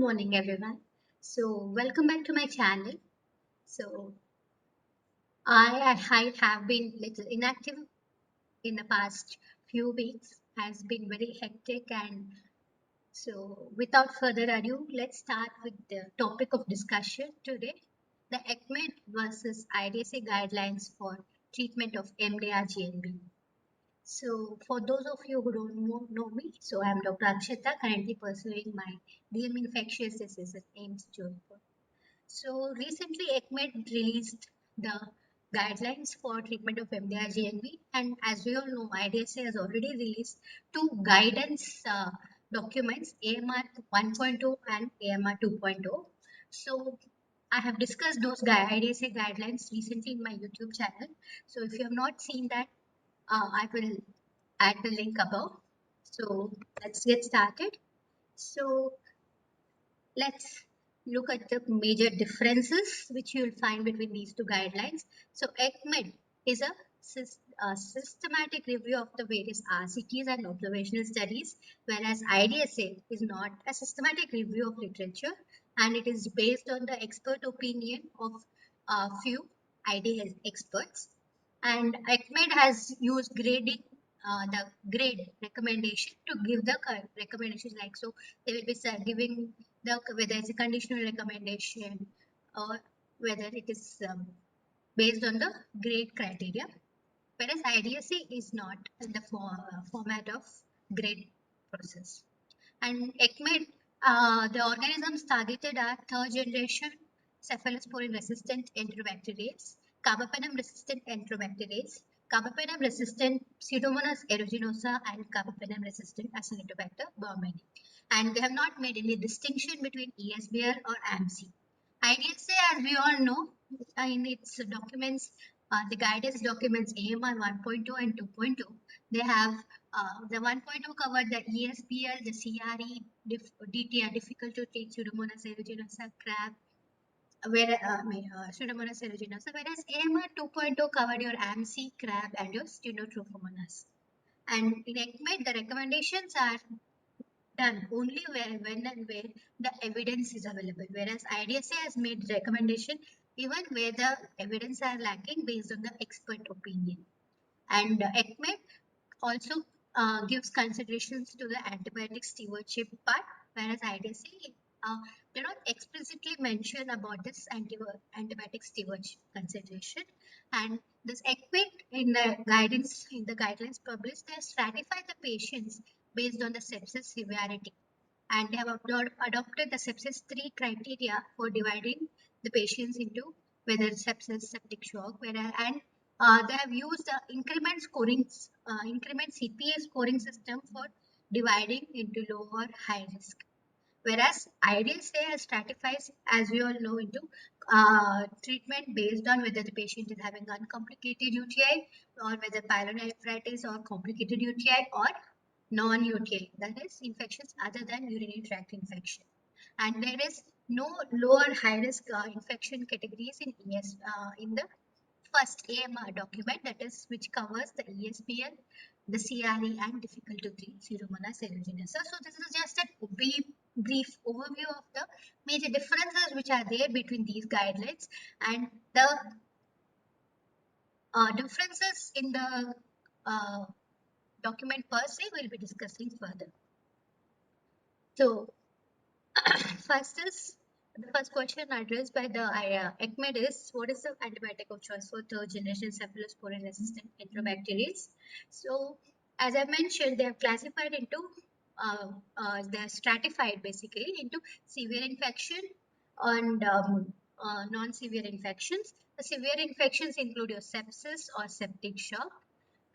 morning, everyone. So, welcome back to my channel. So, I have been little inactive in the past few weeks. Has been very hectic, and so without further ado, let's start with the topic of discussion today: the ECMID versus IDSA guidelines for treatment of MDR-GNB. So, for those of you who don't know me, so I'm DrAkshatha, currently pursuing my DM Infectious Diseases at AMC Jodhpur. So recently, ECMID released the guidelines for treatment of MDR-GNB, and as we all know, IDSA has already released two guidance documents, AMR 1.0 and AMR 2.0. So I have discussed those IDSA guidelines recently in my YouTube channel. So if you have not seen that, I will add the link above. So let's get started. So let's look at the major differences which you will find between these two guidelines. So ECMID is a systematic review of the various RCTs and observational studies, whereas IDSA is not a systematic review of literature, and it is based on the expert opinion of a few IDSA experts. And ECMID has used grading, the grade recommendation to give the recommendations, like so they will be giving whether it's a conditional recommendation or whether it is based on the grade criteria, whereas IDSA is not in the format of grade process. And ECMID, the organisms targeted are third generation cephalosporin resistant enterobacteriaceae, carbapenem resistant enterobacteriaceae, carbapenem resistant Pseudomonas aeruginosa, and carbapenem resistant Acinetobacter baumannii. And they have not made any distinction between ESBL or AmpC. IDSA, as we all know, in its documents, the guidance documents AMR 1.2 and 2.2, they have the 1.2 covered the ESBL, the CRE, DTR, difficult to treat Pseudomonas aeruginosa, crab, Pseudomonas aeruginosa, whereas AMR 2.0 covered your AmpC, crab, and your Stenotrophomonas. And in ECMID, the recommendations are done only when and where the evidence is available, whereas IDSA has made recommendation even where the evidence are lacking based on the expert opinion. And ECMID also gives considerations to the antibiotic stewardship part, whereas IDSA do not explicitly mention about this antibiotic stewardship consideration. And this ECMID in the guidelines published, they stratify the patients based on the sepsis severity, and they have adopted the sepsis 3 criteria for dividing the patients into whether sepsis, septic shock, and they have used the increment CPA scoring system for dividing into low or high risk. Whereas IDSA stratifies, as we all know, into treatment based on whether the patient is having uncomplicated UTI or whether pyelonephritis or complicated UTI or non-UTI, that is infections other than urinary tract infection. And there is no low or high risk infection categories in the first AMR document, that is which covers the ESBL, the CRE, and difficult to treat Pseudomonas aeruginosa. So this is just a brief overview of the major differences which are there between these guidelines, and the differences in the document per se we'll be discussing further. So the first question addressed by the ECMID is, what is the antibiotic of choice for third generation cephalosporin resistant enterobacteriaceae? So as I mentioned, they have classified into they're stratified basically into severe infection and non-severe infections. The severe infections include your sepsis or septic shock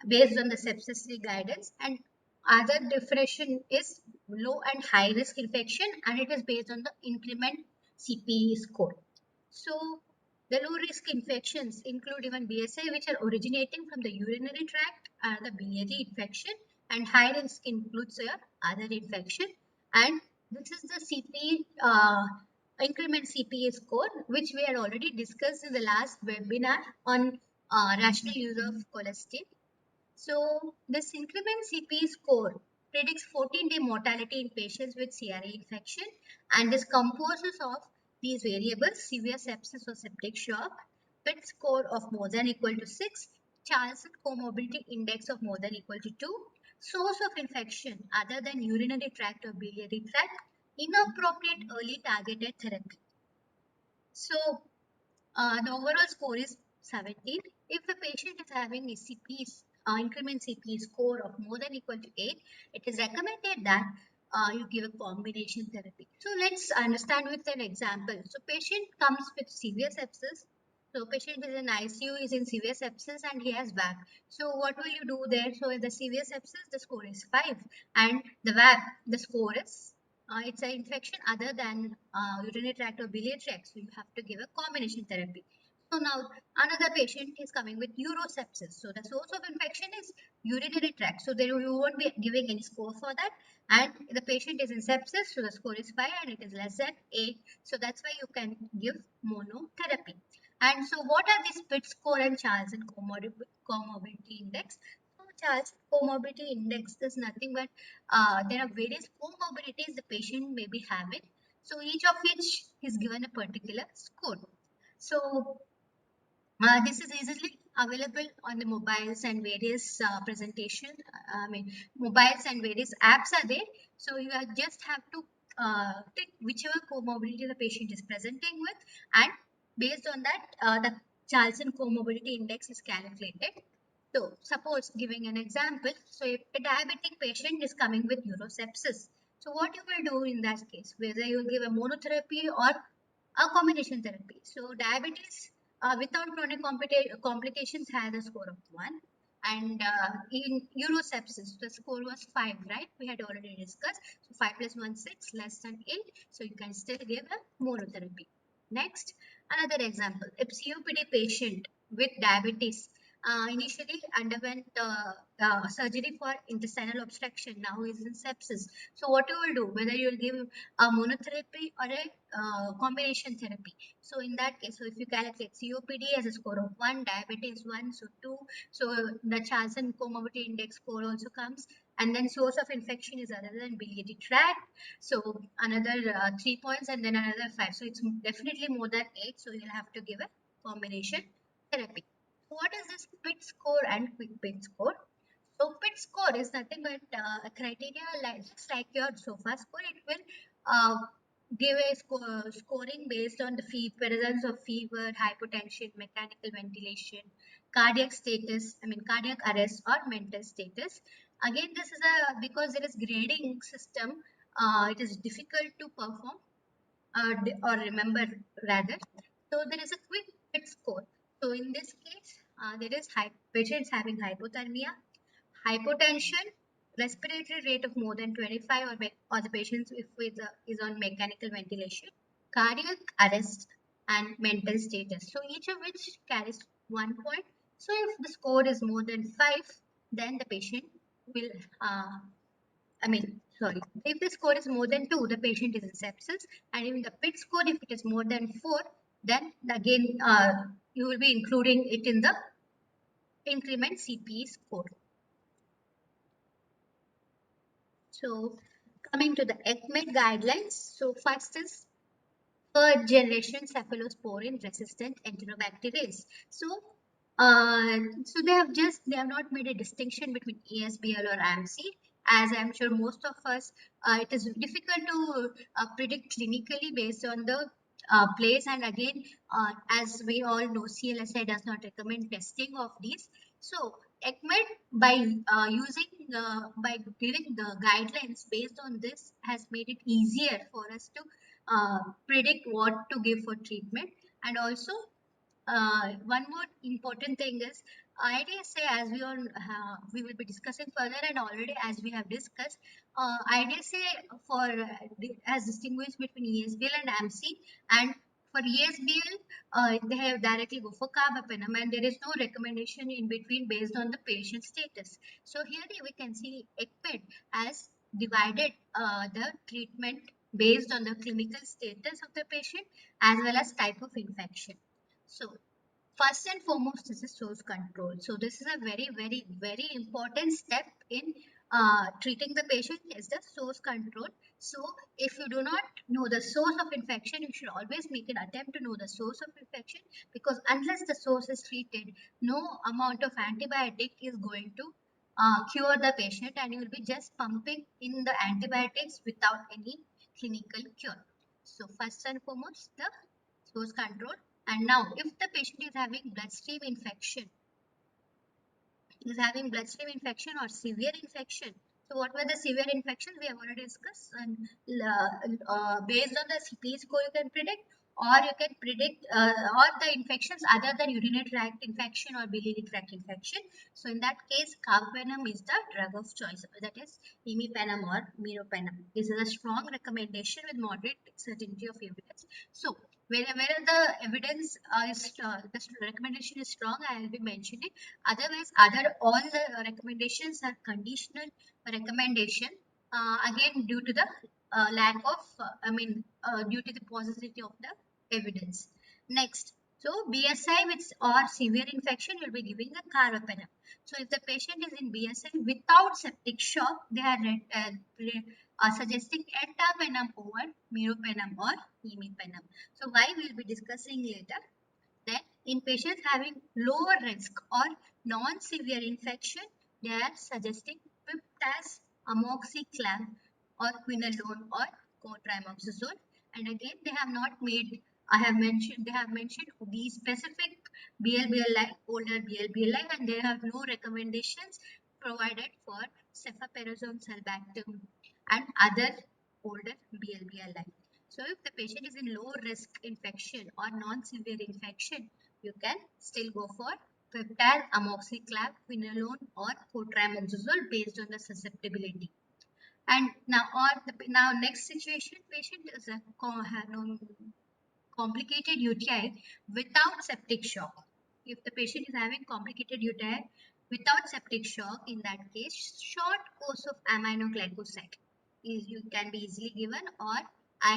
based on the sepsis guidance, and other definition is low and high risk infection, and it is based on the increment CPE score. So the low risk infections include even BSI, which are originating from the urinary tract, the biliary infection, and high risk includes your other infection. And this is the CPE increment CPE score, which we had already discussed in the last webinar on rational use of cholesterol. So this increment CP score predicts 14-day mortality in patients with CRE infection, and this composes of these variables: severe sepsis or septic shock, PIT score of more than equal to 6, Charlson comorbidity index of more than equal to 2, source of infection other than urinary tract or biliary tract, inappropriate early targeted therapy. So the overall score is 17. If the patient is having a CP's increment CP score of more than equal to 8, it is recommended that you give a combination therapy. So let's understand with an example. So patient comes with severe sepsis. So patient is in ICU, is in severe sepsis and he has VAP. So what will you do there? So in the severe sepsis, the score is 5, and the VAP, the score is it's an infection other than urinary tract or biliary tract. So you have to give a combination therapy. So now another patient is coming with urosepsis. So the source of infection is urinary tract. So there you won't be giving any score for that. And the patient is in sepsis. So the score is 5 and it is less than 8. So that's why you can give monotherapy. And so what are these PIT score and Charlson comorbidity index? So Charlson comorbidity index is nothing but there are various comorbidities the patient may be having. So each of which is given a particular score. So this is easily available on the mobiles and various presentation. Mobiles and various apps are there. So you just have to take whichever comorbidity the patient is presenting with, and based on that, the Charlson comorbidity index is calculated. So suppose giving an example, so if a diabetic patient is coming with urosepsis, so what you will do in that case, whether you will give a monotherapy or a combination therapy. So diabetes without chronic complications has a score of 1, and in urosepsis the score was 5, right? We had already discussed. So 5 plus 1 6 less than 8, so you can still give a monotherapy. Next, another example, if COPD patient with diabetes initially underwent surgery for intestinal obstruction, now is in sepsis. So what you will do, whether you will give a monotherapy or a combination therapy. So in that case, so if you calculate COPD as a score of 1, diabetes 1, so 2, so the Charlson comorbidity index score also comes, and then source of infection is other than biliary tract, so another 3 points, and then another 5. So it's definitely more than 8, so you'll have to give a combination therapy. So what is this PIT score and quick PIT score? So PIT score is nothing but a criteria just like your SOFA score. It will give a scoring based on the presence of fever, hypotension, mechanical ventilation, cardiac status, cardiac arrest or mental status. Again, this is because there is grading system, it is difficult to perform or remember rather. So there is a quick PIT score. So in this case, there is patients having hypothermia, hypotension, respiratory rate of more than 25, or the patient if is on mechanical ventilation, cardiac arrest, and mental status. So each of which carries 1 point. So if the score is more than 5, then the patient will, if the score is more than 2, the patient is in sepsis, and even the PIT score, if it is more than 4, then again you will be including it in the increment CPE score. So coming to the ESCMID guidelines, so first is third generation cephalosporin resistant enterobacteriales. So they have not made a distinction between ESBL or AmpC. As I'm sure most of us, it is difficult to predict clinically based on the place. And again, as we all know, CLSI does not recommend testing of these. So ECMID, by giving the guidelines based on this, has made it easier for us to predict what to give for treatment. And also one more important thing is IDSA, as we will be discussing further, and already as we have discussed, IDSA has distinguished between ESBL and AmpC, and for ESBL they have directly go for carbapenem, and there is no recommendation in between based on the patient status. So here we can see ECMID as divided the treatment based on the clinical status of the patient as well as type of infection. So first and foremost, this is source control. So this is a very, very, very important step in treating the patient is the source control. So if you do not know the source of infection, you should always make an attempt to know the source of infection, because unless the source is treated, no amount of antibiotic is going to cure the patient, and you will be just pumping in the antibiotics without any clinical cure. So first and foremost, the source control. And now if the patient is having bloodstream infection or severe infection. So what were the severe infections we have already discussed? And based on the CP score, you can predict, or you can predict or the infections other than urinary tract infection or biliary tract infection. So in that case, carbapenem is the drug of choice, that is imipenem or meropenem. This is a strong recommendation with moderate certainty of evidence. So wherever the evidence the recommendation is strong, I will be mentioning. Otherwise, all the recommendations are conditional recommendation. Again, due to the lack of, due to the paucity of the evidence. Next, so BSI with or severe infection, you'll be giving the carbapenem. So if the patient is in BSI without septic shock, they are suggesting ertapenem over meropenem or imipenem. So why we'll be discussing later. Then in patients having lower risk or non-severe infection, they are suggesting piptaz, amoxiclav or quinolone or cotrimoxazole. And again, they have not made, they have mentioned the specific BLBLI, older BLBLI, and they have no recommendations provided for cefaperazone, sulbactam and other older BLBLI. So if the patient is in low risk infection or non-severe infection, you can still go for peptide, amoxiclav, quinolone or cotrimoxazole based on the susceptibility. And now next situation, patient is a complicated UTI without septic shock. If the patient is having complicated UTI without septic shock, in that case, short course of aminoglycoside you can be easily given, or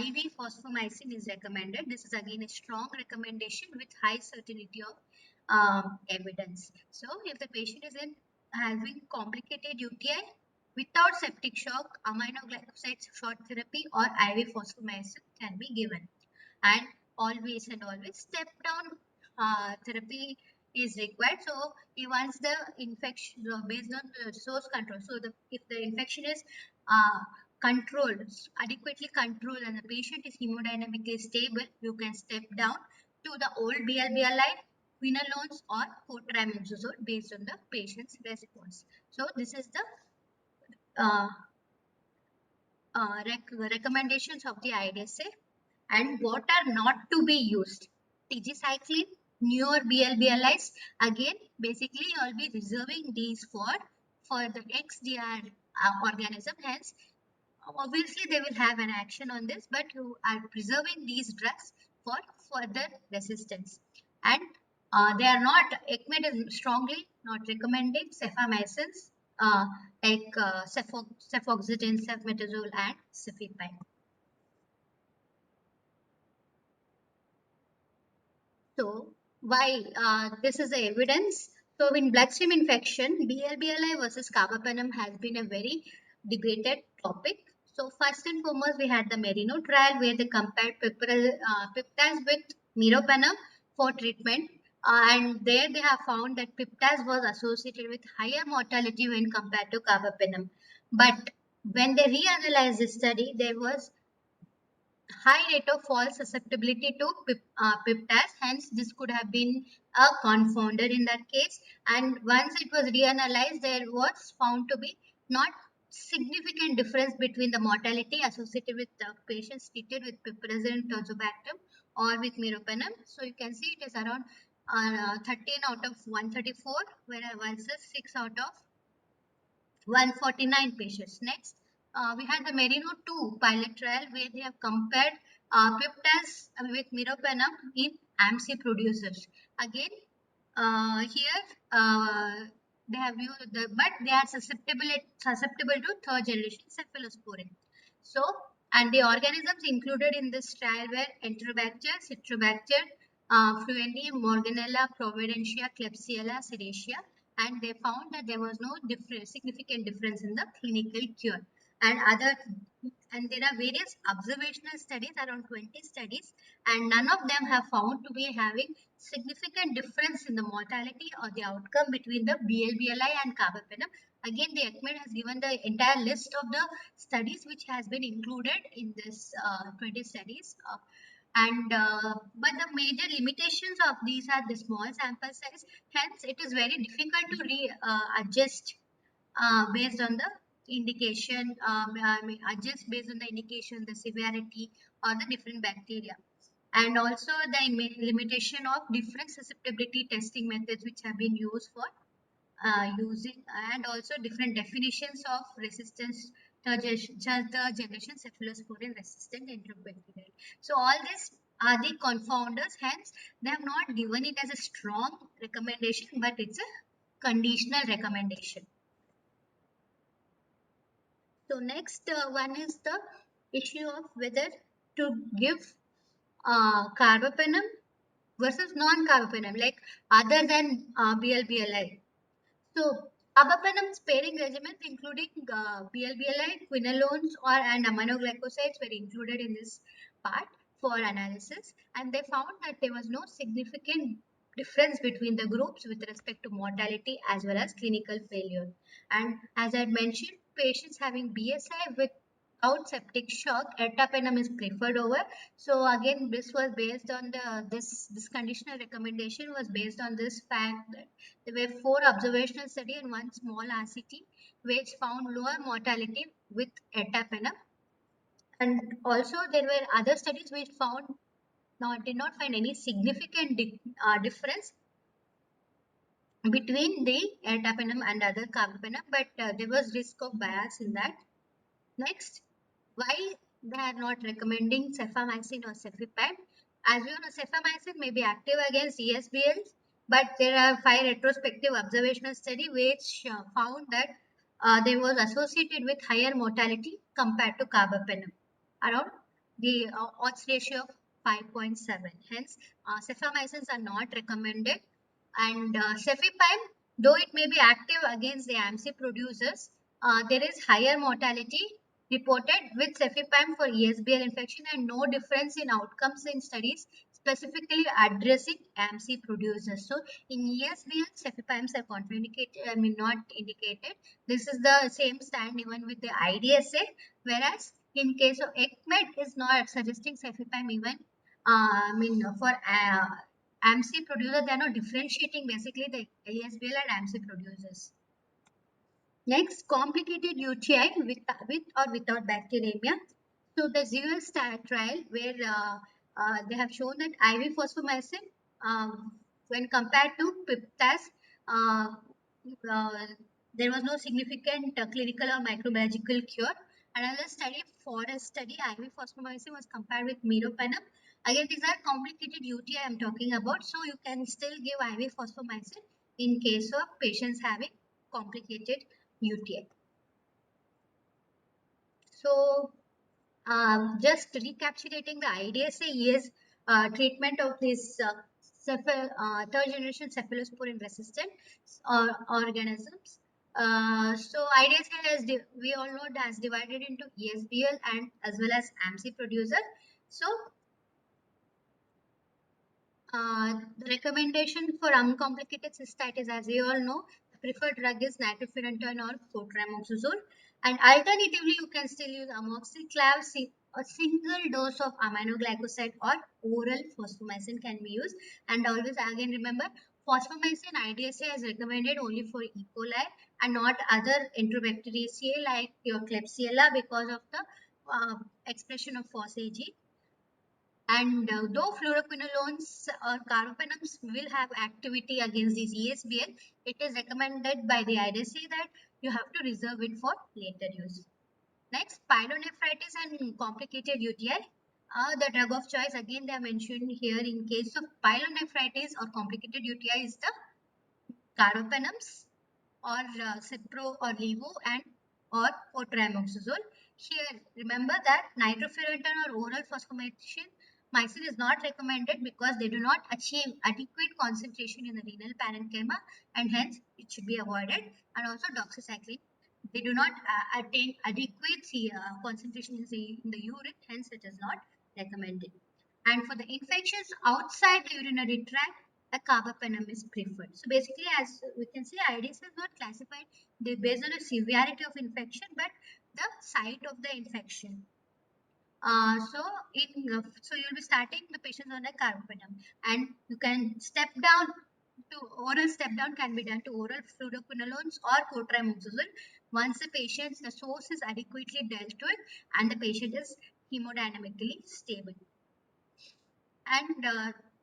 IV fosfomycin is recommended. This is again a strong recommendation with high certainty of evidence. So if the patient is having complicated UTI without septic shock, aminoglycoside short therapy or IV fosfomycin can be given. And always step down therapy is required. So once the infection based on the source control, so if the infection is controlled, adequately controlled, and the patient is hemodynamically stable, you can step down to the old BLBLI, quinolones or cotrimoxazole based on the patient's response. So this is the uh, recommendations of the IDSA. And what are not to be used? Tigecycline, newer BLBLIs. Again, basically, you will be reserving these for the XDR organism. Hence, obviously, they will have an action on this, but you are preserving these drugs for further resistance. And they are not, ECMID is strongly not recommending cefamycins like cefoxitin, cefmetozole, and cefepime. So why this is the evidence? So in bloodstream infection, BLBLI versus carbapenem has been a very debated topic. So first and foremost, we had the Merino trial where they compared piptaz with meropenem for treatment. And there they have found that piptaz was associated with higher mortality when compared to carbapenem. But when they reanalyzed the study, there was high rate of false susceptibility to peptides. Hence, this could have been a confounder in that case. And once it was reanalyzed, there was found to be not significant difference between the mortality associated with the patients treated with piperazine tazobactam or with meropenem. So you can see it is around 13 out of 134, whereas versus 6 out of 149 patients. Next, we had the Merino 2 pilot trial where they have compared peptides with meropenem in AmpC producers. Again, here they have used but they are susceptible to third generation cephalosporin. So, and the organisms included in this trial were Enterobacter, Citrobacter, Fluendium, Morganella, Providentia, Klebsiella, Serratia, and they found that there was no significant difference in the clinical cure. And there are various observational studies, around 20 studies, and none of them have found to be having significant difference in the mortality or the outcome between the BLBLI and carbapenem. Again, the ECMID has given the entire list of the studies which has been included in this 20 studies. But the major limitations of these are the small sample size. Hence, it is very difficult to adjust based on the indication. Adjust based on the indication, the severity, or the different bacteria. And also the limitation of different susceptibility testing methods which have been used for using, and also different definitions of resistance, third generation cephalosporin resistant enterobacterial. So all these are the confounders, hence they have not given it as a strong recommendation, but it's a conditional recommendation. So next one is the issue of whether to give carbapenem versus non-carbapenem, like other than BLBLI. So, carbapenem sparing regimens including BLBLI, quinolones, and aminoglycosides were included in this part for analysis, and they found that there was no significant difference between the groups with respect to mortality as well as clinical failure. And as I mentioned, patients having BSI without septic shock, ertapenem is preferred over. So again, this was based on this conditional recommendation was based on this fact that there were 4 observational studies and 1 small RCT which found lower mortality with ertapenem. And also there were other studies which did not find any significant difference between the ertapenem and other carbapenem, but there was risk of bias in that. Next, why they are not recommending cefamycin or cefepime? As you know, cefamycin may be active against ESBL, but there are 5 retrospective observational studies which found that they was associated with higher mortality compared to carbapenem, around the odds ratio of 5.7. Hence, cefamycins are not recommended. And cefepime, though it may be active against the AmpC producers, there is higher mortality reported with cefepime for ESBL infection and no difference in outcomes in studies specifically addressing AmpC producers. So in ESBL, cefipimes are contraindicated, not indicated. This is the same stand even with the IDSA, whereas in case of ECMID is not suggesting cefepime even, for AmpC producer, they are not differentiating basically the ESBL and AmpC producers. Next, complicated UTI with or without bacteremia. So the ZUS trial where they have shown that IV phosphomycin when compared to piptas, uh, uh, there was no significant clinical or microbiological cure. Another study, forest study, IV phosphomycin was compared with meropenem. Again, these are complicated UTI I am talking about. So you can still give IV phosphomycin in case of patients having complicated UTI. So, just recapitulating the IDSA is treatment of this third generation cephalosporin resistant organisms. So IDSA we all know it has divided into ESBL and as well as AmpC producer. So the recommendation for uncomplicated cystitis, as you all know, the preferred drug is nitrofurantoin or cotrimoxazole. And alternatively, you can still use amoxiclav, a single dose of aminoglycoside or oral phosphomycin can be used. And always again remember, phosphomycin IDSA is recommended only for E. coli and not other Enterobacteriaceae like your Klebsiella because of the expression of phos-AG. And though fluoroquinolones or carbapenems will have activity against this ESBL, it is recommended by the IDSA that you have to reserve it for later use. Next, pyelonephritis and complicated UTI. The drug of choice, again they are mentioned here in case of pyelonephritis or complicated UTI is the carbapenems or Cipro or Levo and or cotrimoxazole. Here, remember that nitrofurantoin or oral phosphomycin Mycin is not recommended because they do not achieve adequate concentration in the renal parenchyma and hence it should be avoided. And also doxycycline, they do not attain adequate concentration in the urine, hence it is not recommended. And for the infections outside the urinary tract, the carbapenem is preferred. So basically, as we can see, IDSA is not classified based on the severity of infection, but the site of the infection. So you'll be starting the patients on a carbapenem, and you can step down to oral step down can be done to oral fluoroquinolones or cotrimoxazole once the source is adequately dealt with and the patient is hemodynamically stable. And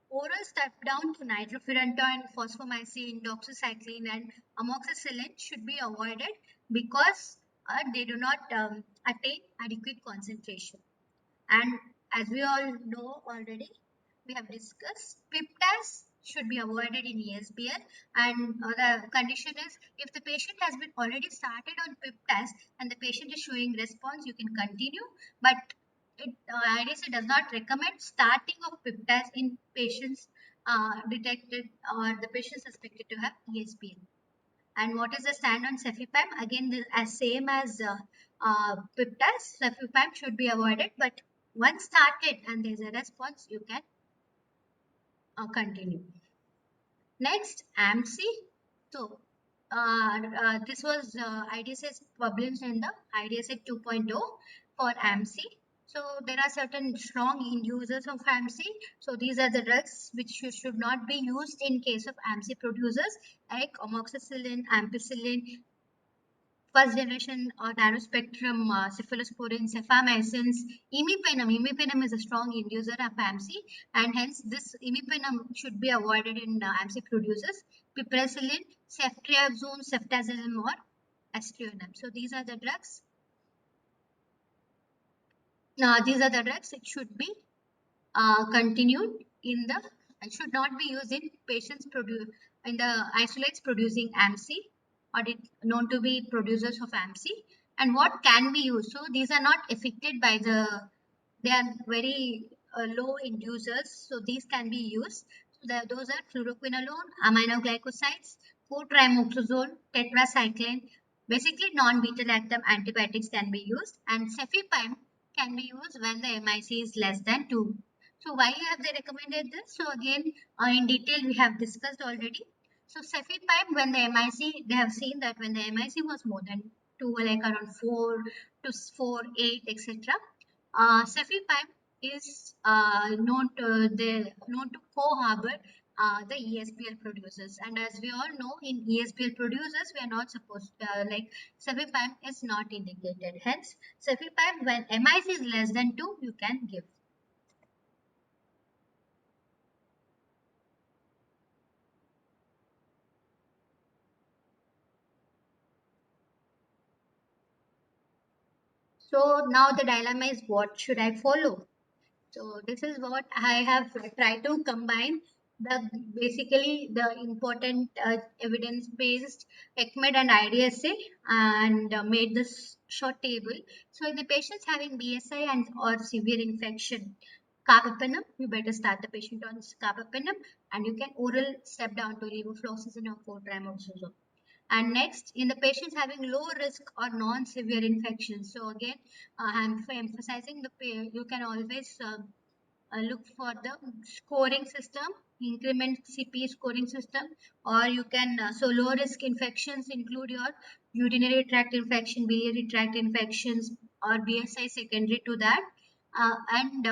oral step down to nitrofurantoin, fosfomycin, doxycycline, and amoxicillin should be avoided because they do not attain adequate concentration. And as we all know already, we have discussed PIP test should be avoided in ESBL. And the condition is if the patient has been already started on PIP test and the patient is showing response, you can continue. But IDSA does not recommend starting of PIP test in patients detected or the patient suspected to have ESBL. And what is the stand on cefepime? Again, as same as PIP test, cefepime should be avoided. But once started and there is a response, you can continue. Next, AmpC. So, this was IDSA published in the IDSA 2.0 for AmpC. So, there are certain strong inducers of AmpC. So, these are the drugs which should not be used in case of AmpC producers like amoxicillin, ampicillin, first generation or narrow spectrum cephalosporin, cefamycins, imipenem. Imipenem is a strong inducer of AmpC, and hence this imipenem should be avoided in AmpC producers. Piperacillin, ceftriaxone, ceftazidime, or aztreonam. So these are the drugs. It should be continued in the. It should not be used in patients in the isolates producing AmpC or known to be producers of AmpC, and what can be used. So these are not affected by they are very low inducers, so these can be used. So those are fluoroquinolone, aminoglycosides, cotrimoxazole, tetracycline. Basically, non-beta lactam antibiotics can be used, and cefepime can be used when the MIC is less than 2. So why have they recommended this? So again, in detail we have discussed already. So cefepime, when the MIC, they have seen that when the MIC was more than 2, like around 4 to 4, 8, etc. Cefepime is known to co-harbor the ESBL producers, and as we all know, in ESBL producers, we are not supposed like cefepime is not indicated. Hence, cefepime when MIC is less than 2, you can give. So now the dilemma is what should I follow? So this is what I have tried to combine the basically the important evidence-based ECMID and IDSA and made this short table. So in the patients having BSI and or severe infection, carbapenem, you better start the patient on carbapenem, and you can oral step down to levofloxacin or cotrimoxazole. And next, in the patients having low risk or non-severe infections. So again, I'm emphasizing you can always look for the scoring system, increment CP scoring system, or you can, so low risk infections include your urinary tract infection, biliary tract infections, or BSI secondary to that. And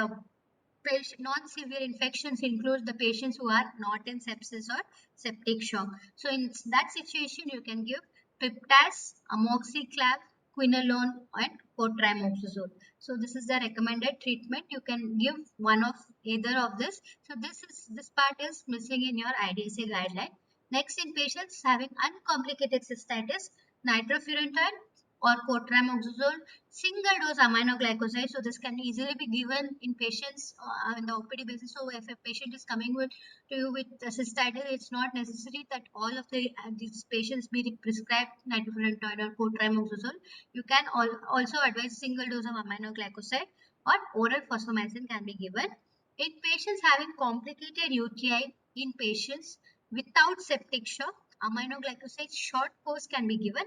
non-severe infections include the patients who are not in sepsis or septic shock. So in that situation, you can give piptas, amoxiclav, quinolone, and cotrimoxazole. So this is the recommended treatment. You can give one of either of this. So this part is missing in your IDSA guideline. Next, in patients having uncomplicated cystitis, nitrofurantoin or cotrimoxazole, single dose aminoglycoside. So this can easily be given in patients on the OPD basis. So if a patient is coming to you with cystitis, it's not necessary that all of these patients be prescribed nitrofurantoin or cotrimoxazole. You can also advise single dose of aminoglycoside or oral fosfomycin can be given. In patients having complicated UTI, in patients without septic shock, aminoglycoside short course can be given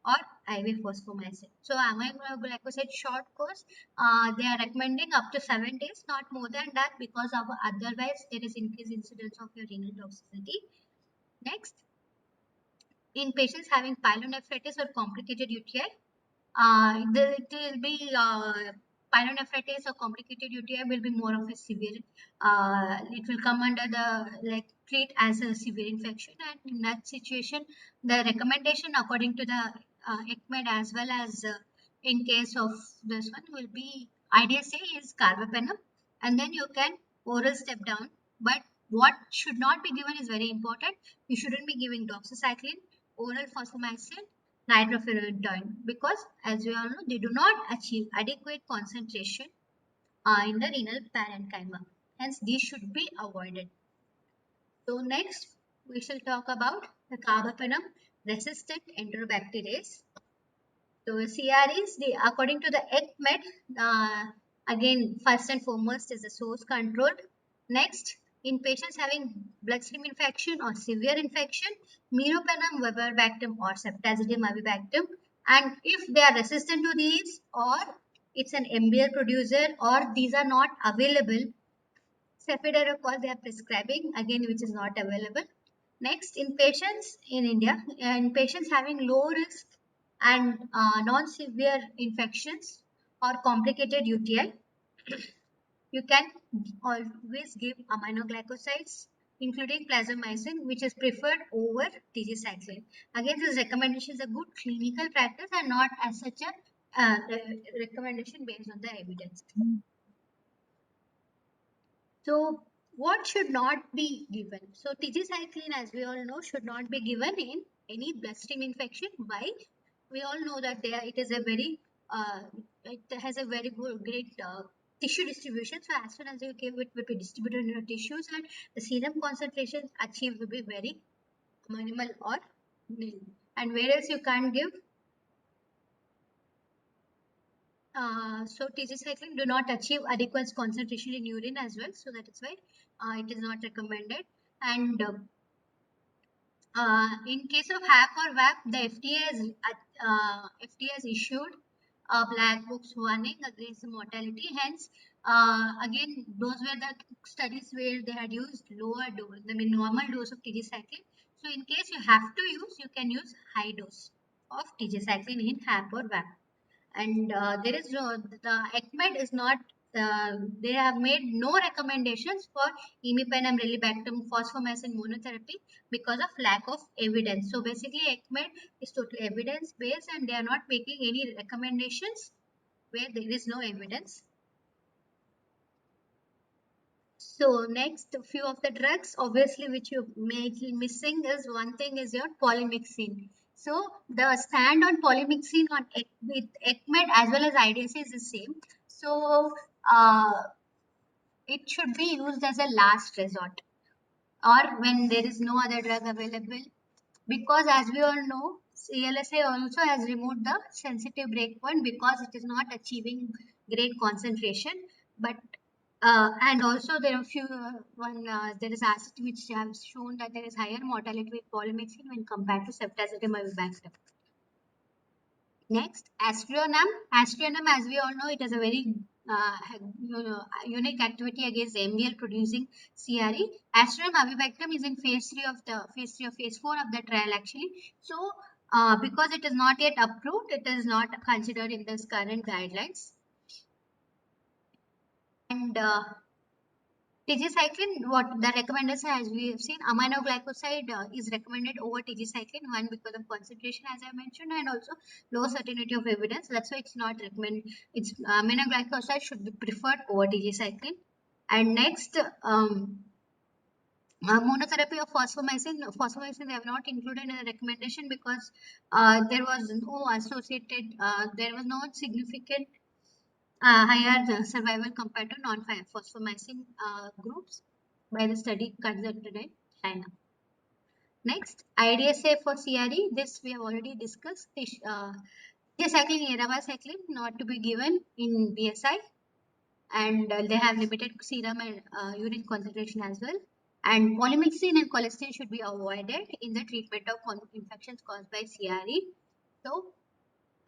or IV phosphomycin. So aminoglycoside short course, they are recommending up to 7 days, not more than that, because of otherwise there is increased incidence of your renal toxicity. Next, in patients having pyelonephritis or complicated UTI, it will be pyelonephritis or complicated UTI will be more of a severe. It will come under the treat as a severe infection, and in that situation, the recommendation according to the ECMID as well as in case of this one will be IDSA is carbapenem, and then you can oral step down. But what should not be given is very important. You shouldn't be giving doxycycline, oral fosfomycin, nitrofurantoin, because as we all know they do not achieve adequate concentration in the renal parenchyma, hence these should be avoided. So next we shall talk about the carbapenem resistant enterobacteriase. So CREs, according to the ECMID, again first and foremost is the source controlled. Next, in patients having bloodstream infection or severe infection, meropenem, Weber-Bactrim or ceftazidime avibactam, and if they are resistant to these or it's an MBL producer or these are not available, cefiderocol they are prescribing, again which is not available. Next, in patients in India, in patients having low risk and non-severe infections or complicated UTI, you can always give aminoglycosides, including plasmamycin, which is preferred over tigecycline. Again, this recommendation is a good clinical practice and not as such a recommendation based on the evidence. So, what should not be given? So, tigecycline, as we all know, should not be given in any bloodstream infection. Why? We all know that it is a very, it has a very good, great tissue distribution. So, as soon as you give it, will be distributed in your tissues, and the serum concentrations achieved will be very minimal or nil. And whereas you can't give so tigecycline do not achieve adequate concentration in urine as well, so that is why it is not recommended. And in case of HAP or VAP, the FDA has issued a black box warning against the mortality. Hence, again, those were the studies where they had used lower dose, I mean normal dose of tigecycline. So in case you have to use, you can use high dose of tigecycline in HAP or VAP. And there is no, the ECMID is not, they have made no recommendations for imipenem, relibactam, fosfomycin monotherapy because of lack of evidence. So basically ECMID is totally evidence based and they are not making any recommendations where there is no evidence. So next, a few of the drugs, obviously, which you may be missing is one thing is your polymyxin. So the stand on polymyxin on with ECMID as well as IDSA is the same. So it should be used as a last resort or when there is no other drug available, because as we all know, CLSA also has removed the sensitive breakpoint because it is not achieving great concentration. But and also there are few there is acid which have shown that there is higher mortality with polymyxin when compared to ceftazidime avibactam. Next, Astronam. Astronam, as we all know, it has a very unique activity against MBL producing CRE. Astronam avibactam is in phase 3 of the phase 4 of the trial actually. So, because it is not yet approved, it is not considered in this current guidelines. And tigecycline, what the recommendation as we have seen, aminoglycoside is recommended over tigecycline, one because of concentration as I mentioned, and also low certainty of evidence. That's why it's not recommended. It's aminoglycoside should be preferred over tigecycline. And next, monotherapy of phosphomycin they have not included in the recommendation because there was no associated, there was no significant higher survival compared to non-phosphomycin groups by the study conducted in China. Next, IDSA for CRE, this we have already discussed. Tigecycline, eravacycline not to be given in BSI. and they have limited serum and urine concentration as well. And polymyxin and colistin should be avoided in the treatment of infections caused by CRE. So,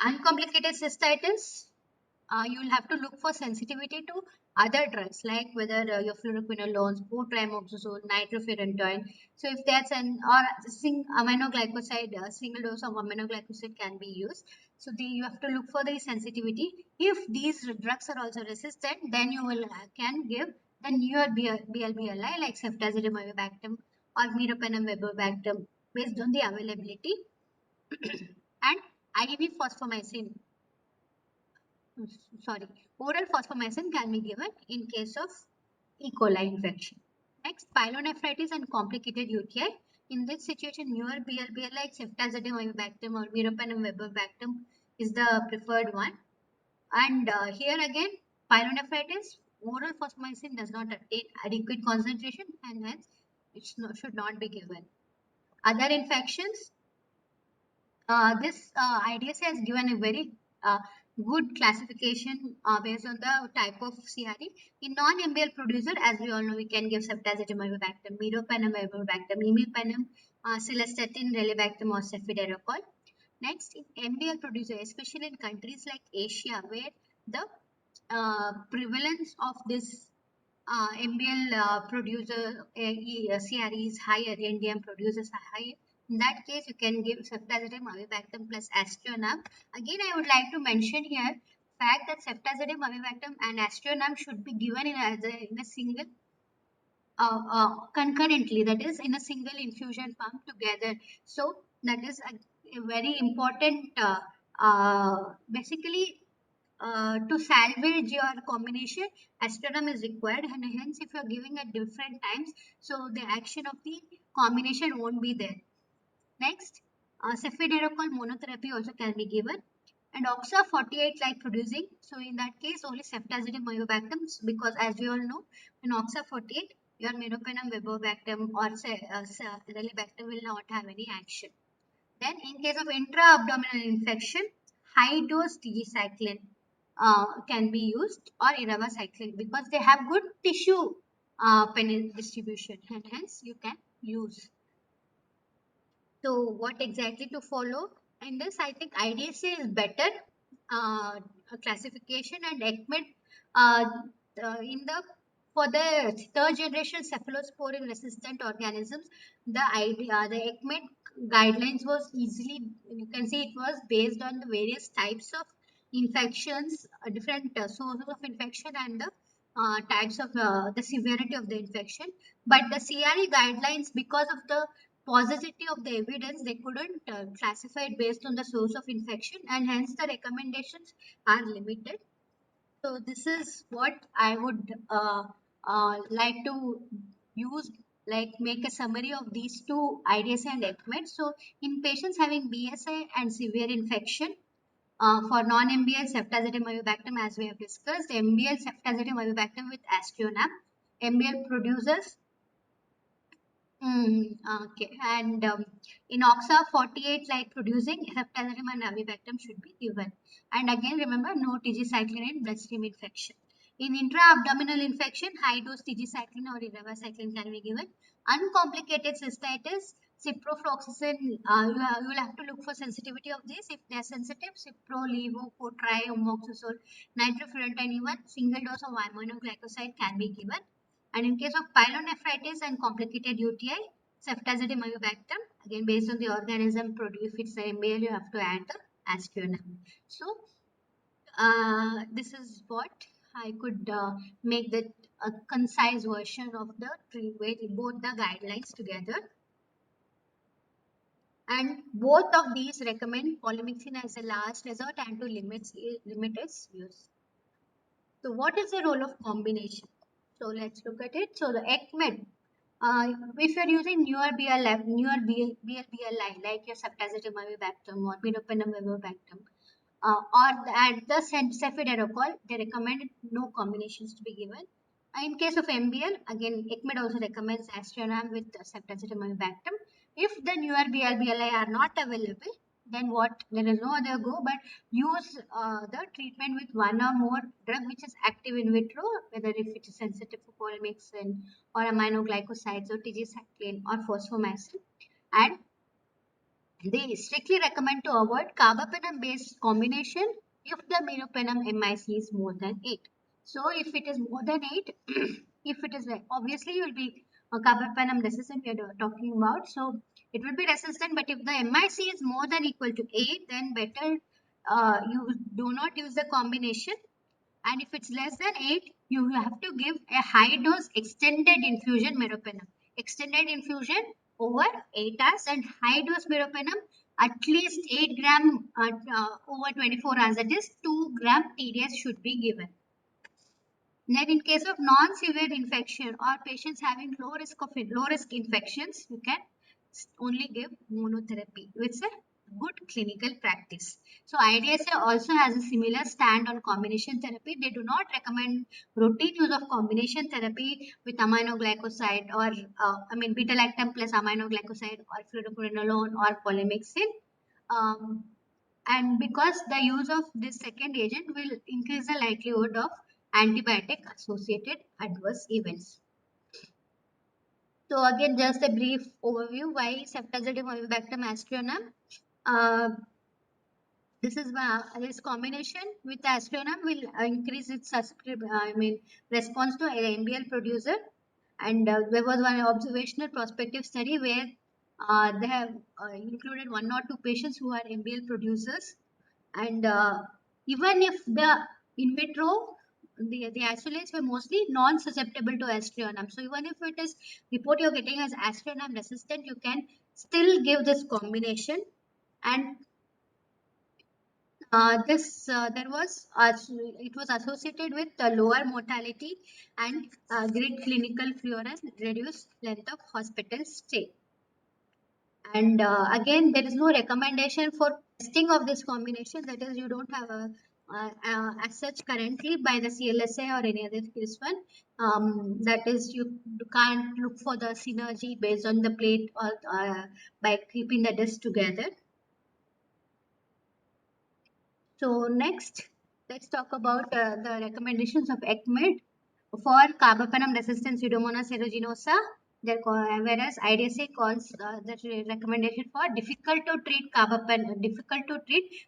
uncomplicated cystitis, you will have to look for sensitivity to other drugs like whether your fluoroquinolones, butyromoxazole, nitrofurantoin. So if that's an or aminoglycoside, single dose of aminoglycoside can be used. So you have to look for the sensitivity. If these drugs are also resistant, then you will can give the newer BLBLI like ceftazidime-avibactam or meropenem-avibactam based on the availability and IV fosfomycin. Sorry, oral fosfomycin can be given in case of E. coli infection. Next, pyelonephritis and complicated UTI. In this situation, newer BLBL like ceftazidime-avibactam or meropenem-avibactam is the preferred one. And here again, pyelonephritis, oral fosfomycin does not attain adequate concentration and hence it should not be given. Other infections, this IDSA has given a very good classification based on the type of CRE. In non-MBL producer, as we all know, we can give ceftazidime-avibactam, meropenem-avibactam, imipenem, cilastatin, relebactam, or cefiderocol. Next, in MBL producer, especially in countries like Asia, where the prevalence of this MBL producer CRE is higher, NDM producers are higher. In that case, you can give ceftazidime-avibactam plus aztreonam. Again, I would like to mention here fact that ceftazidime-avibactam and aztreonam should be given in a single concurrently, that is in a single infusion pump together. So that is a very important basically to salvage your combination, aztreonam is required, and hence if you are giving at different times, so the action of the combination won't be there. Next, cefiderocol monotherapy also can be given, and oxa 48 like producing. So in that case, only ceftazidime-avibactam, because as we all know, in oxa 48, your meropenem-avibactam or relebactam will not have any action. Then in case of intra-abdominal infection, high dose tigecycline can be used or irabacycline because they have good tissue distribution and hence you can use. So what exactly to follow in this? I think IDSA is better classification, and ECMID uh, in the for the third generation cephalosporin resistant organisms, the idea the ECMID guidelines was easily, you can see it was based on the various types of infections, different sources of infection and the types of the severity of the infection. But the CRE guidelines, because of the paucity of the evidence, they couldn't classify it based on the source of infection, and hence the recommendations are limited. So this is what I would like to use, like make a summary of these two IDSA and ECMID. So in patients having BSI and severe infection, for non-MBL ceftazidime-avibactam, as we have discussed, MBL ceftazidime-avibactam with aztreonam, MBL producers. Okay, and in OXA 48, like producing ceftazidime and avibactam should be given. And again, remember, no tigecycline in bloodstream infection. In intra-abdominal infection, high dose tigecycline or irabacycline can be given. Uncomplicated cystitis, ciprofloxacin, you will have to look for sensitivity of this. If they are sensitive, cipro, levo, butyromoxazole, nitrofurantoin, even single dose of aminoglycoside can be given. And in case of pyelonephritis and complicated UTI, ceftazidime-avibactam, again based on the organism produced, if it's an MBL, you have to add the aztreonam. So this is what I could make the concise version of the both the guidelines together. And both of these recommend polymyxin as a last resort and to limit its use. So what is the role of combination? So let's look at it. So the ECMID, if you're using newer BLBLI like your ceftazidime-avibactam or meropenem-avibactam, at the cefiderocol, they recommend no combinations to be given. In case of MBL, again, ECMID also recommends aztreonam with ceftazidime-avibactam. If the newer BLBLI are not available, then what? There is no other go but use the treatment with one or more drug which is active in vitro, whether if it is sensitive for polymyxin or aminoglycosides or tigecycline or phosphomycin. And they strictly recommend to avoid carbapenem based combination if the meropenem MIC is more than 8. So if it is more than 8, if it is obviously you will be carbapenem resistant we are talking about. So it will be resistant, but if the MIC is more than equal to 8, then better you do not use the combination. And if it's less than 8, you have to give a high dose extended infusion meropenem. Extended infusion over 8 hours and high dose meropenem at least 8 gram over 24 hours, that is 2 gram TDS should be given. Then in case of non-severe infection or patients having low risk infections, you can only give monotherapy, which is a good clinical practice. So IDSA also has a similar stand on combination therapy. They do not recommend routine use of combination therapy with aminoglycoside or beta-lactam plus aminoglycoside or fluoroquinolone or polymyxin. And because the use of this second agent will increase the likelihood of antibiotic associated adverse events. So again, just a brief overview why ceftazidime avibactam aztreonam. This combination with aztreonam will increase its response to NBL producer. And there was one observational prospective study where they have included 1 or 2 patients who are MBL producers, and even if the in vitro the isolates were mostly non-susceptible to aztreonam. So even if it is report you're getting as aztreonam resistant, you can still give this combination. And it was associated with lower mortality and great clinical fluorine, reduced length of hospital stay. And again, there is no recommendation for testing of this combination. That is, you don't have as such currently by the CLSA or any other case one. That is, you can't look for the synergy based on the plate or by keeping the disc together. So next, let's talk about the recommendations of ESCMID for carbapenem resistant Pseudomonas aeruginosa. Whereas IDSA calls the recommendation for difficult to treat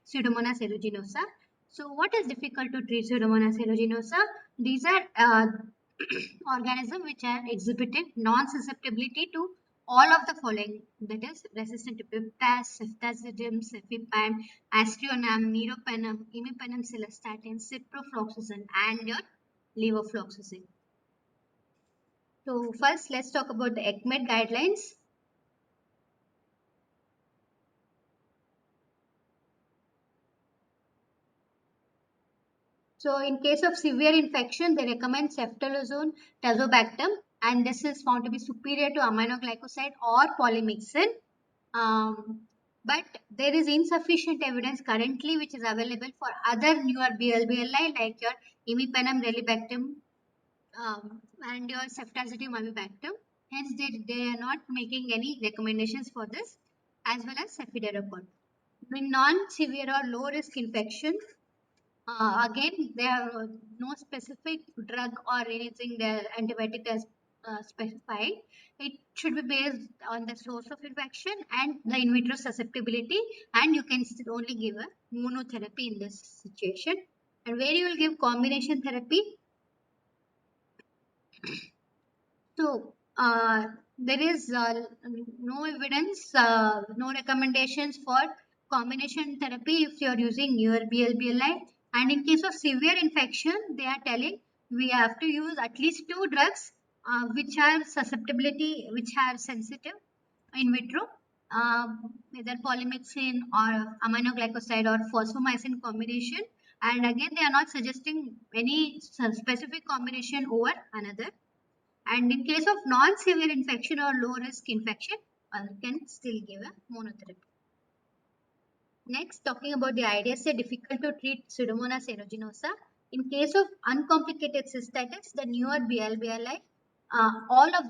Pseudomonas aeruginosa. So what is difficult to treat Pseudomonas aeruginosa? These are organisms which are exhibiting non-susceptibility to all of the following, that is resistant to piptas, ceftazidime, cefepime, aztreonam, meropenem, imipenem, cilastatin, ciprofloxacin, and your levofloxacin. So first, let's talk about the ESCMID guidelines. So in case of severe infection, they recommend ceftolozane, tazobactam, and this is found to be superior to aminoglycoside or polymyxin. But there is insufficient evidence currently which is available for other newer BLBLI like your imipenem, relibactam, and your ceftazidime avibactam. Hence, they are not making any recommendations for this, as well as cefiderocol. In non-severe or low-risk infection, again, there are no specific drug or anything the antibiotic has specified. It should be based on the source of infection and the in vitro susceptibility, and you can still only give a monotherapy in this situation. And where you will give combination therapy. So there is no evidence, no recommendations for combination therapy if you are using your BLBLI. And in case of severe infection, they are telling we have to use at least 2 drugs which are sensitive in vitro, either polymyxin or aminoglycoside or phosphomycin combination. And again, they are not suggesting any specific combination over another. And in case of non-severe infection or low-risk infection, one can still give a monotherapy. Next, talking about the IDSA difficult to treat Pseudomonas aeruginosa. In case of uncomplicated cystitis, the newer BLBLI all of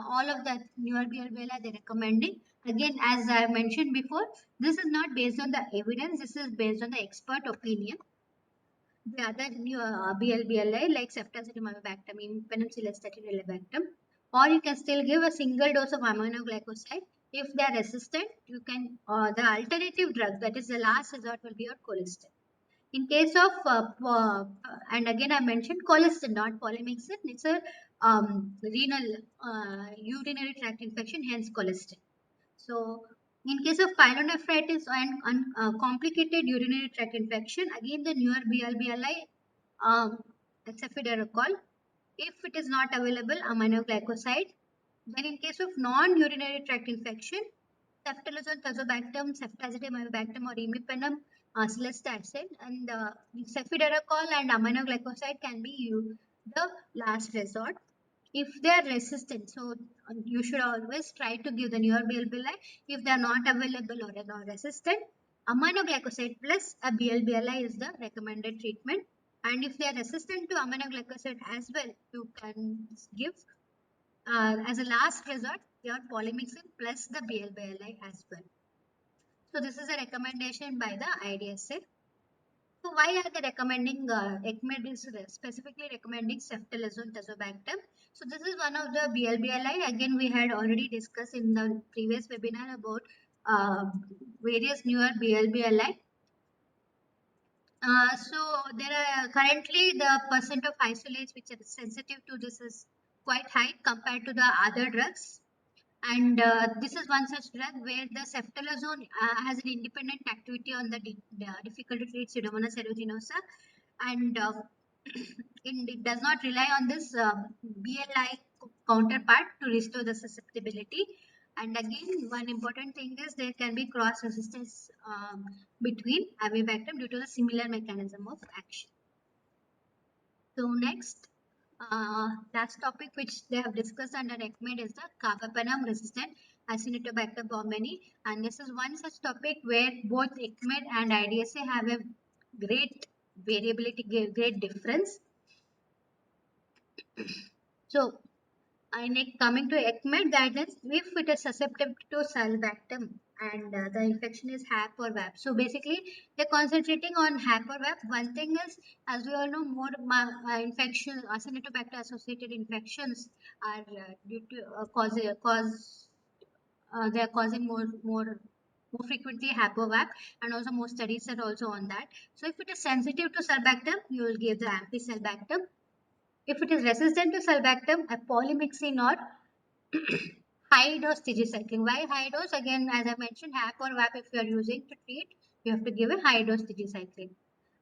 all of the newer BLBL they recommending. Again, as I mentioned before, this is not based on the evidence. This is based on the expert opinion. The other new BLBLI like ceftazidime-avibactam, penicillin-statin-avibactam, or you can still give a single dose of aminoglycoside. If they are resistant, you can the alternative drug, that is the last resort, will be your colistin. In case of and again I mentioned colistin, not polymyxin. It's a renal urinary tract infection, hence colistin. So in case of pyelonephritis and complicated urinary tract infection, again the newer BLBLI, cefiderocol. If it is not available, aminoglycoside. Then in case of non-urinary tract infection, ceftriaxone, tazobactam, ceftazidime-avibactam, or imipenem, acid, and cefiderocol and aminoglycoside can be used the last resort if they are resistant. So you should always try to give the newer BLBLI. If they are not available or are not resistant, aminoglycoside plus a BLBLI is the recommended treatment. And if they are resistant to aminoglycoside as well, you can give as a last resort your polymyxin plus the BLBLI as well. So this is a recommendation by the IDSA. So why are they recommending ECMID is specifically recommending ceftriaxone tazobactam? So this is one of the BLBLI. Again, we had already discussed in the previous webinar about various newer BLBLI. So there are currently the percent of isolates which are sensitive to this is quite high compared to the other drugs. And this is one such drug where the ceftriaxone has an independent activity on the difficult to treat Pseudomonas aeruginosa, and it does not rely on this BLI counterpart to restore the susceptibility. And again, one important thing is there can be cross resistance between avibactam due to the similar mechanism of action. So next, last topic which they have discussed under ECMID is the carbapenem resistant Acinetobacter baumannii, and this is one such topic where both ECMID and IDSA have a great variability, great difference. So, coming to ECMID guidelines, if it is susceptible to sulbactam and the infection is HAP or VAP. So basically, they're concentrating on HAP or VAP. One thing is, as we all know, more infections, Acinetobacter associated infections are due to they are causing more frequently HAP or VAP, and also more studies are also on that. So if it is sensitive to sulbactam, you will give the AmpC-sulbactam. If it is resistant to sulbactam, a polymyxin or high dose tigecycline. Why high dose? Again, as I mentioned, HAP or VAP, if you are using to treat, you have to give a high dose tigecycline.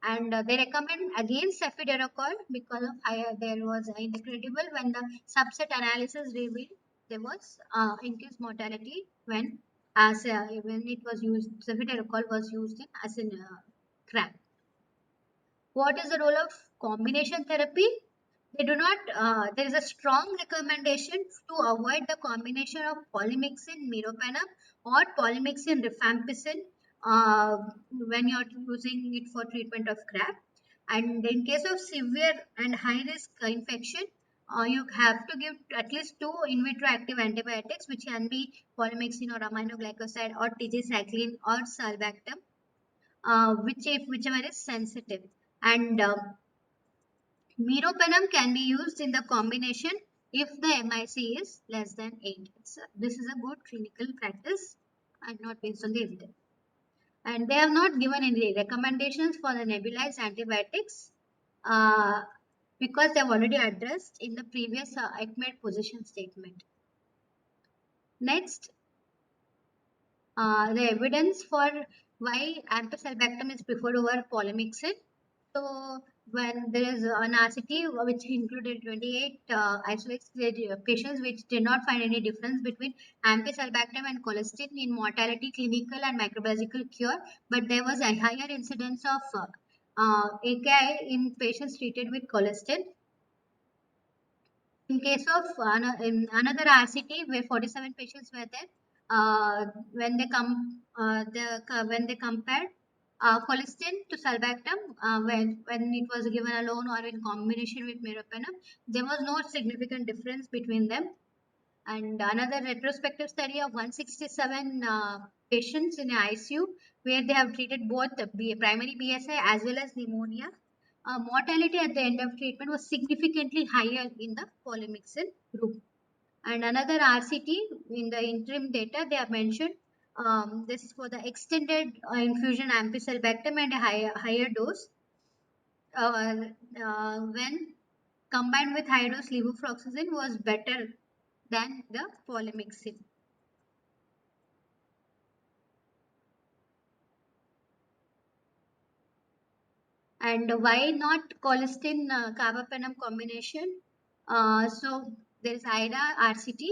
And they recommend against cefiderocol because of there was incredible when the subset analysis revealed there was increased mortality when it was used, cefiderocol was used as in CRAP. What is the role of combination therapy? They do not, there is a strong recommendation to avoid the combination of polymyxin meropenem or polymyxin rifampicin when you are using it for treatment of CRAP. And in case of severe and high risk infection, you have to give at least 2 in vitro active antibiotics, which can be polymyxin or aminoglycoside or tigecycline or sulbactam, whichever is sensitive. And meropenem can be used in the combination if the MIC is less than 8. This is a good clinical practice and not based on the evidence. And they have not given any recommendations for the nebulized antibiotics because they have already addressed in the previous ECMID position statement. Next, the evidence for why AmpC-sulbactam is preferred over polymyxin. So when there is an RCT which included 28 isolated patients which did not find any difference between AmpC-sulbactam and colistin in mortality, clinical and microbiological cure, but there was a higher incidence of AKI in patients treated with colistin. In case of in another RCT where 47 patients were there, when they compared Colistin to sulbactam, when it was given alone or in combination with meropenem, there was no significant difference between them. And another retrospective study of 167 patients in ICU, where they have treated both the primary BSI as well as pneumonia. Mortality at the end of treatment was significantly higher in the polymyxin group. And another RCT in the interim data, they have mentioned this is for the extended infusion ampicillin and a higher dose. When combined with high dose levofloxacin was better than the polymyxin. And why not colistin carbapenem combination? So there is IDA RCT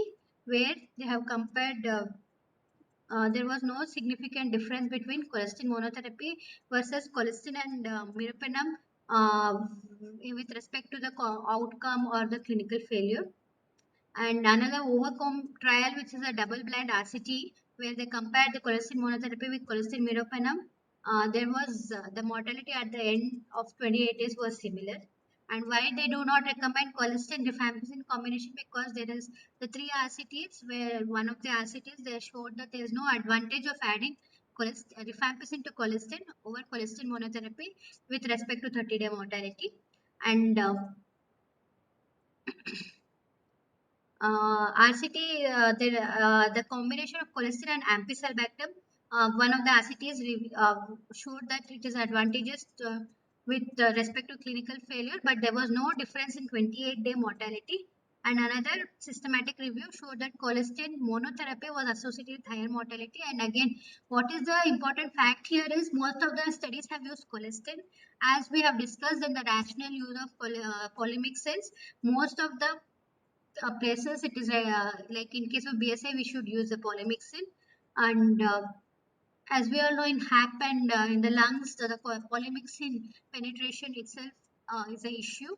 where they have compared. There was no significant difference between colistin monotherapy versus colistin and meropenem with respect to the outcome or the clinical failure. And another overcome trial, which is a double-blind RCT, where they compared the colistin monotherapy with colistin meropenem. There was the mortality at the end of 28 days was similar. And why they do not recommend colistin rifampicin combination? Because there is the three RCTs, where one of the RCTs they showed that there is no advantage of adding rifampicin to colistin over colistin monotherapy with respect to 30-day mortality. And RCT, the combination of colistin and ampicillin, one of the RCTs showed that it is advantageous with respect to clinical failure, but there was no difference in 28-day mortality. And another systematic review showed that colistin monotherapy was associated with higher mortality. And again, what is the important fact here is most of the studies have used colistin. As we have discussed in the rational use of polymyxins, most of the places it is like in case of BSI we should use the polymyxin. And as we all know, in HAP and in the lungs, the polymyxin penetration itself is an issue.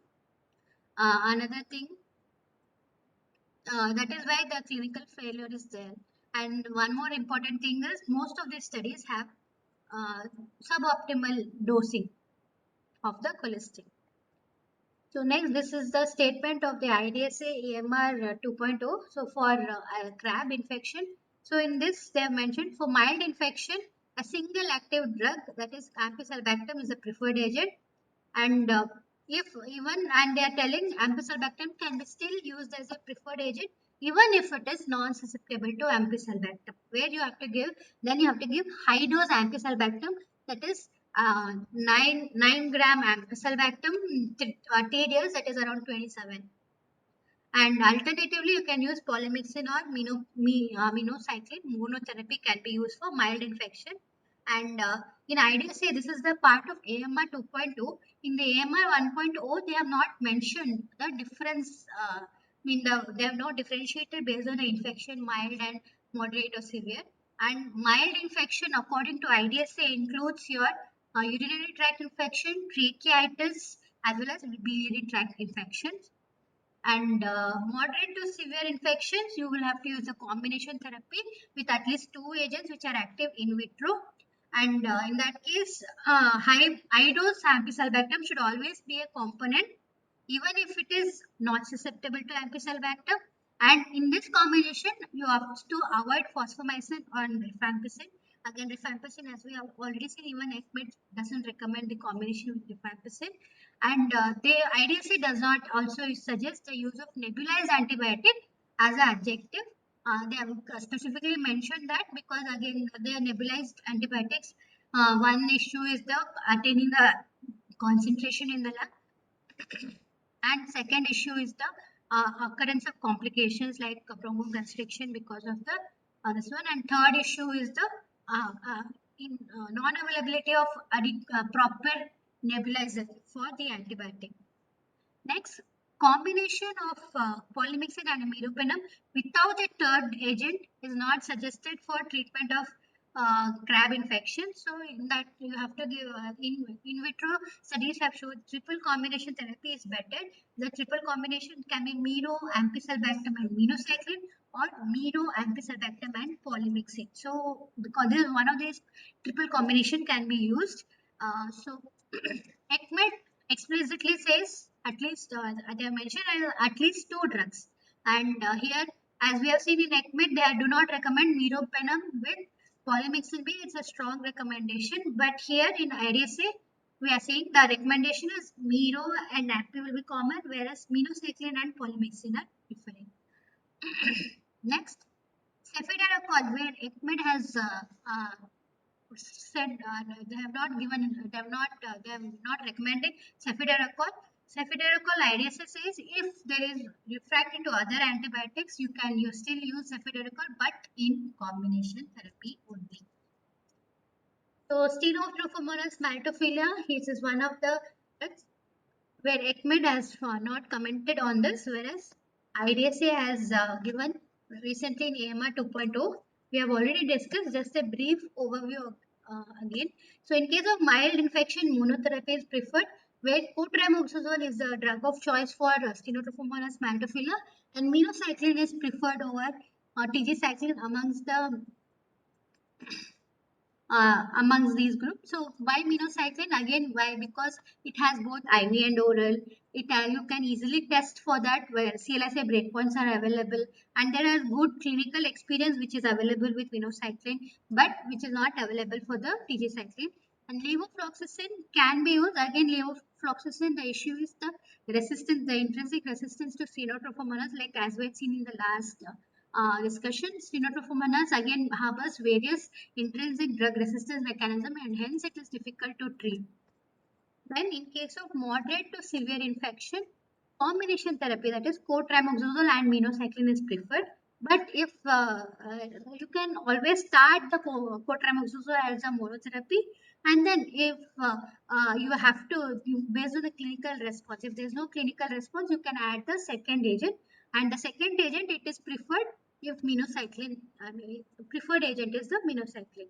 Another thing, that is why the clinical failure is there. And one more important thing is most of these studies have suboptimal dosing of the colistin. So next, this is the statement of the IDSA AMR 2.0. So for crab infection, so in this they have mentioned for mild infection, a single active drug, that is ampicillin, is the preferred agent. And if even, and they are telling ampicillin can be still used as a preferred agent even if it is non-susceptible to ampicillin, where you have to give, then you have to give high dose ampicillin, that is 9 gram ampicillin TDS, that is around 27. And alternatively, you can use polymyxin or minocycline monotherapy can be used for mild infection. And in IDSA, this is the part of AMR 2.0. In the AMR 1.0, they have not mentioned the difference. They have not differentiated based on the infection, mild and moderate or severe. And mild infection, according to IDSA, includes your urinary tract infection, tracheitis, as well as biliary tract infections. And moderate to severe infections, you will have to use a combination therapy with at least two agents which are active in vitro. And in that case, high dose ampicillin should always be a component, even if it is not susceptible to ampicillin. And in this combination, you have to avoid fosfomycin or rifampicin. Again, rifampicin, as we have already seen, even ESCMID doesn't recommend the combination with rifampicin. And the IDSA does not also suggest the use of nebulized antibiotic as an adjective. They have specifically mentioned that because again, they are nebulized antibiotics. One issue is the attaining the concentration in the lung, and second issue is the occurrence of complications like bronchoconstriction because of the this one. And third issue is the non-availability of proper nebulizer for the antibiotic. Next, combination of polymyxin and meropenem without a third agent is not suggested for treatment of crab infection. So in that you have to give in vitro studies have shown triple combination therapy is better. The triple combination can be miro, ampicillin, and minocycline, or miro, ampicillin, and polymyxin. So because this is one of these triple combination can be used. So ECMID explicitly says at least they have mentioned at least two drugs, and here as we have seen in ECMID they do not recommend meropenem with polymyxin B. It's a strong recommendation, but here in IDSA we are saying the recommendation is miro and AmpC will be common, whereas minocycline and polymyxin are different. Next, cefiderocol, where ECMID has said they have not given, they have not recommended cefiderocol. Cefiderocol IDSA says if there is refractory to other antibiotics, you can still use cefiderocol, but in combination therapy only. So Stenotrophomonas maltophilia, this is one of the where ECMID has not commented on this, whereas IDSA has given recently in AMR 2.0. We have already discussed, just a brief overview again. So in case of mild infection, monotherapy is preferred, where cotrimoxazole is the drug of choice for Stenotrophomonas maltophilia, and minocycline is preferred over TG cycline amongst these groups. So why minocycline? Again, why? Because it has both IV and oral. You can easily test for that where CLSA breakpoints are available, and there are good clinical experience which is available with minocycline, but which is not available for the TG cycline. And levofloxacin can be used. Again, levofloxacin, the issue is the resistance, the intrinsic resistance to Stenotrophomonas, like as we had seen in the last discussion. Stenotrophomonas again harbors various intrinsic drug resistance mechanism, and hence it is difficult to treat. Then in case of moderate to severe infection, combination therapy, that is cotrimoxazole and minocycline is preferred. But if you can always start the cotrimoxazole as a monotherapy, and then if you have to, based on the clinical response, if there is no clinical response, you can add the second agent, and the second agent it is preferred if minocycline, preferred agent is the minocycline.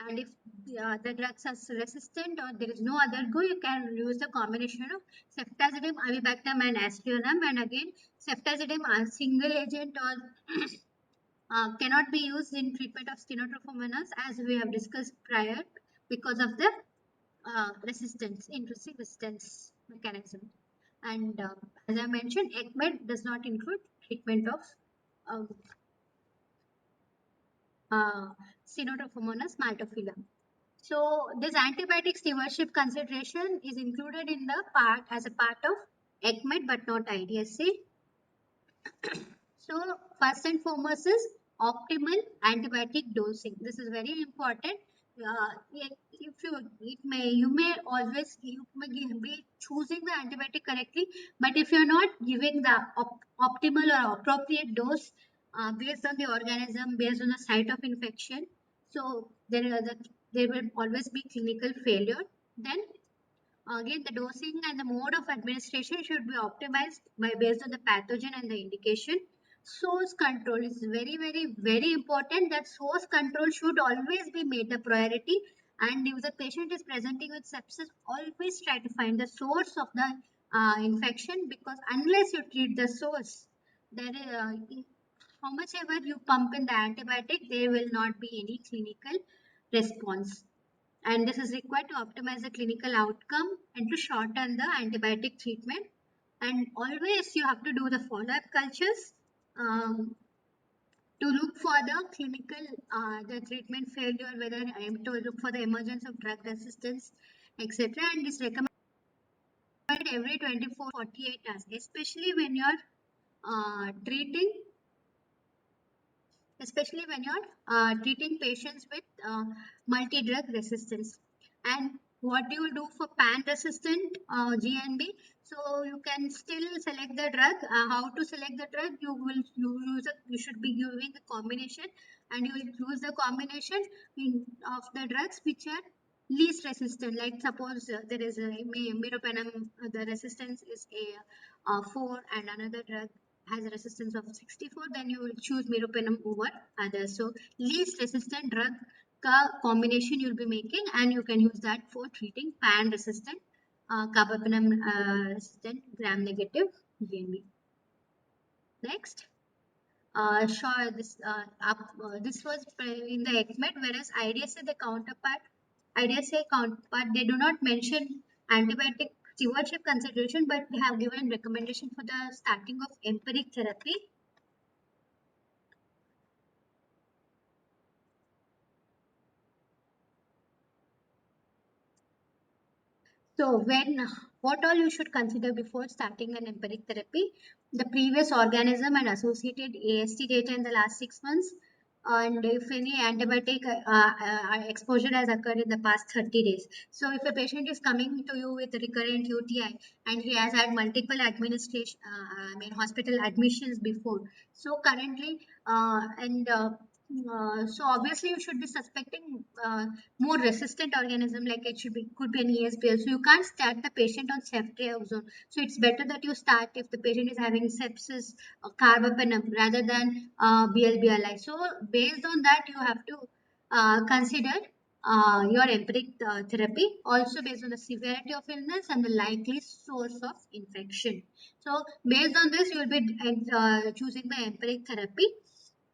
And if the drugs are resistant or there is no other go, you can use the combination of ceftazidime, avibactam, and aztreonam. And again, ceftazidime as single agent or cannot be used in treatment of Stenotrophomonas, as we have discussed prior, because of the resistance, intrinsic resistance mechanism. And as I mentioned, ECMID does not include treatment of um, Stenotrophomonas maltophilia. So this antibiotic stewardship consideration is included in the part as a part of ECMID but not IDSA. So first and foremost is optimal antibiotic dosing. This is very important. If you may always be choosing the antibiotic correctly, but if you are not giving the optimal or appropriate dose based on the organism, based on the site of infection, so there will always be clinical failure. Then again, the dosing and the mode of administration should be optimized based on the pathogen and the indication. Source control is very important. That source control should always be made the priority. And if the patient is presenting with sepsis, always try to find the source of the infection, because unless you treat the source, there is, how much ever you pump in the antibiotic, there will not be any clinical response, and this is required to optimize the clinical outcome and to shorten the antibiotic treatment. And always you have to do the follow-up cultures to look for the clinical the treatment failure, whether I am to look for the emergence of drug resistance, etc. And is recommended every 24-48 hours, especially when you are treating, especially when you're treating patients with multi-drug resistance. And what do you do for pan-resistant GNB? So you can still select the drug. How to select the drug? You should be using a combination, and you will use the combination of the drugs which are least resistant. Like suppose there is a meropenem, the resistance is a 4, and another drug has a resistance of 64, then you will choose meropenem over others. So least resistant drug combination you'll be making, and you can use that for treating pan resistant, carbapenem resistant gram negative GNB. Next. Sure, this was in the ECMID, whereas IDSA, the counterpart, they do not mention antibiotic stewardship consideration, but they have given recommendation for the starting of empiric therapy. So what all you should consider before starting an empiric therapy? The previous organism and associated AST data in the last 6 months, and if any antibiotic exposure has occurred in the past 30 days. So if a patient is coming to you with recurrent UTI and he has had multiple hospital admissions before. So currently, so obviously you should be suspecting more resistant organism, like it could be an ESBL. So you can't start the patient on ceftriaxone. So it's better that you start if the patient is having sepsis, carbapenem rather than BLBLI. So based on that, you have to consider your empiric therapy, also based on the severity of illness and the likely source of infection. So based on this, you will be choosing the empiric therapy,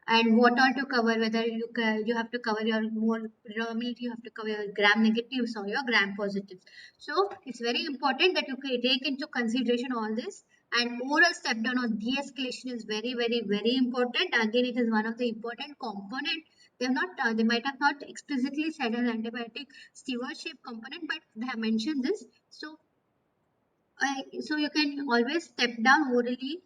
and what all to cover, whether you have to cover your more predominantly you have to cover your gram negatives or your gram positives. So it's very important that you take into consideration all this, and oral step down on de-escalation is very, very, very important. Again, it is one of the important component. They might have not explicitly said an antibiotic stewardship component, but they have mentioned this. So you can always step down orally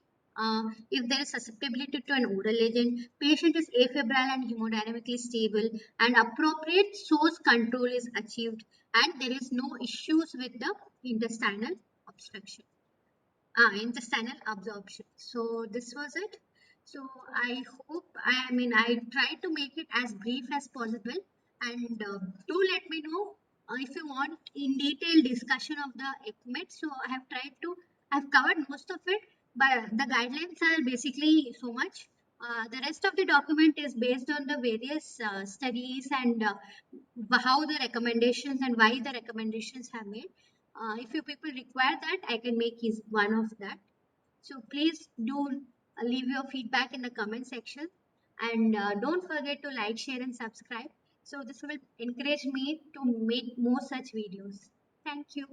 if there is susceptibility to an oral agent, patient is afebrile and hemodynamically stable, and appropriate source control is achieved, and there is no issues with the intestinal obstruction. Intestinal absorption. So this was it. So I hope, I try to make it as brief as possible, and do let me know if you want in detail discussion of the ECMID. So I've covered most of it, but the guidelines are basically so much. The rest of the document is based on the various studies, and how the recommendations and why the recommendations have made. If you people require that, I can make is one of that. So please do leave your feedback in the comment section, and don't forget to like, share, and subscribe. So this will encourage me to make more such videos. Thank you.